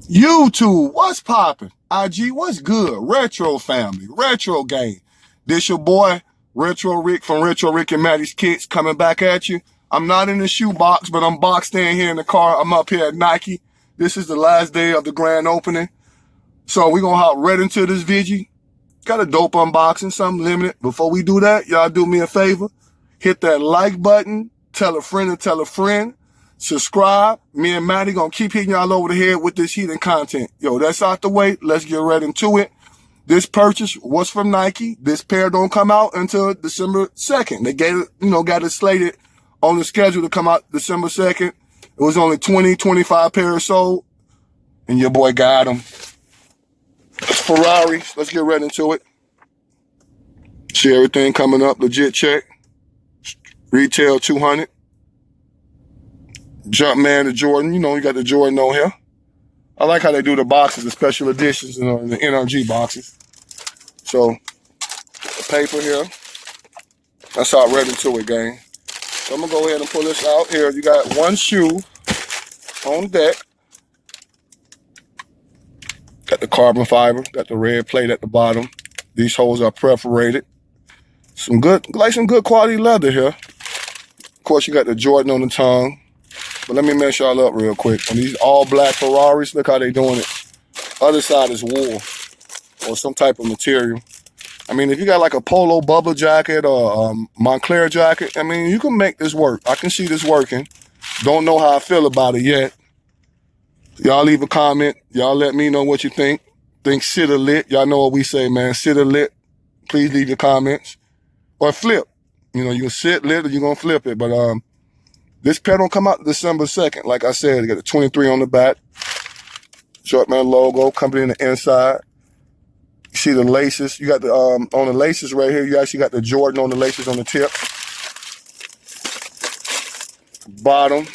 YouTube, what's poppin'? IG, what's good? Retro family, retro gang. This your boy, Retro Rick from Retro Rick and Maddie's Kicks coming back at you. I'm not in the shoe box, but I'm boxed in here in the car. I'm up here at Nike. This is the last day of the grand opening. So we're gonna hop right into this video. Got a dope unboxing, something limited. Before we do that, y'all do me a favor. Hit that like button, tell a friend and tell a friend. Subscribe. Me and Maddie gonna keep hitting y'all over the head with this heating content. Yo, that's out the way. Let's get right into it. This purchase was from Nike. This pair don't come out until December 2nd. They got it slated on the schedule to come out December 2nd. It was only 25 pairs sold. And your boy got them. Ferrari. Let's get right into it. See everything coming up. Legit check. Retail 200. Jumpman to Jordan. You know, you got the Jordan on here. I like how they do the boxes, the special editions, and the NRG boxes. So, the paper here. That's how I read into it, gang. So I'm going to go ahead and pull this out here. You got one shoe on deck. Got the carbon fiber. Got the red plate at the bottom. These holes are perforated. Some good quality leather here. Of course, you got the Jordan on the tongue. But let me mess y'all up real quick. On these all black Ferraris, look how they doing it. Other side is wool or some type of material. I mean, if you got like a polo bubble jacket or a Montclair jacket, I mean, you can make this work. I can see this working. Don't know how I feel about it yet. Y'all leave a comment. Y'all let me know what you think. Think sit or lit. Y'all know what we say, man. Sit or lit. Please leave your comments. Or flip. You know, you can sit lit or you're going to flip it. But this pair don't come out December 2nd. Like I said, you got the 23 on the back. Shortman logo, company in the inside. You see the laces. You got the, on the laces right here, you actually got the Jordan on the laces on the tip. Bottom,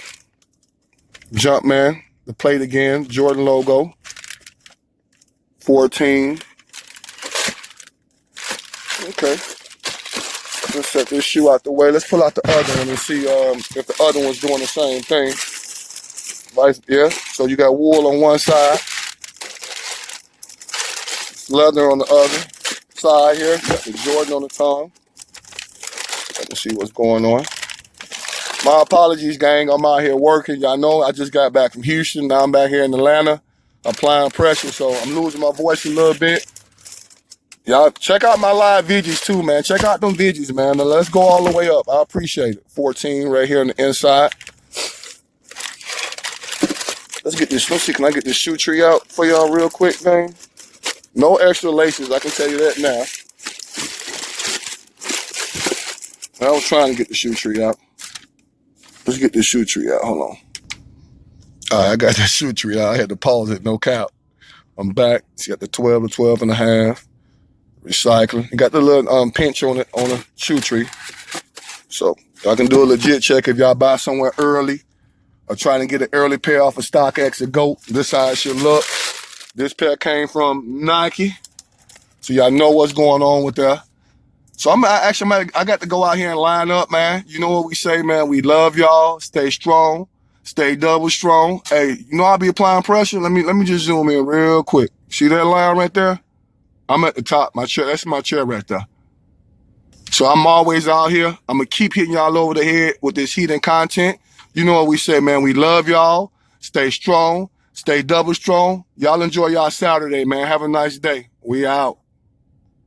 Jumpman, the plate again, Jordan logo. 14. Okay. Let's set this shoe out the way. Let's pull out the other one and see if the other one's doing the same thing. Yeah, so you got wool on one side. Leather on the other side here. You got the Jordan on the tongue. Let me see what's going on. My apologies, gang. I'm out here working. Y'all know I just got back from Houston. Now I'm back here in Atlanta applying pressure, so I'm losing my voice a little bit. Y'all check out my live videos too, man. Check out them videos, man. Now, let's go all the way up. I appreciate it. 14 right here on the inside. Let's see, can I get this shoe tree out for y'all real quick, gang? No extra laces, I can tell you that now. I was trying to get the shoe tree out. Let's get this shoe tree out. Hold on. All right, I got that shoe tree out. I had to pause it, no cap. I'm back. See, got the 12 to 12 and a half. Recycling. You got the little pinch on it on the shoe tree. So y'all can do a legit check if y'all buy somewhere early or trying to get an early pair off of StockX or GOAT. This how it should look. This pair came from Nike. So y'all know what's going on with that. So I got to go out here and line up, man. You know what we say, man. We love y'all. Stay strong. Stay double strong. Hey, you know I'll be applying pressure. Let me just zoom in real quick. See that line right there? I'm at the top. My chair, that's my chair right there. So I'm always out here. I'm going to keep hitting y'all over the head with this heating content. You know what we say, man. We love y'all. Stay strong. Stay double strong. Y'all enjoy y'all Saturday, man. Have a nice day. We out.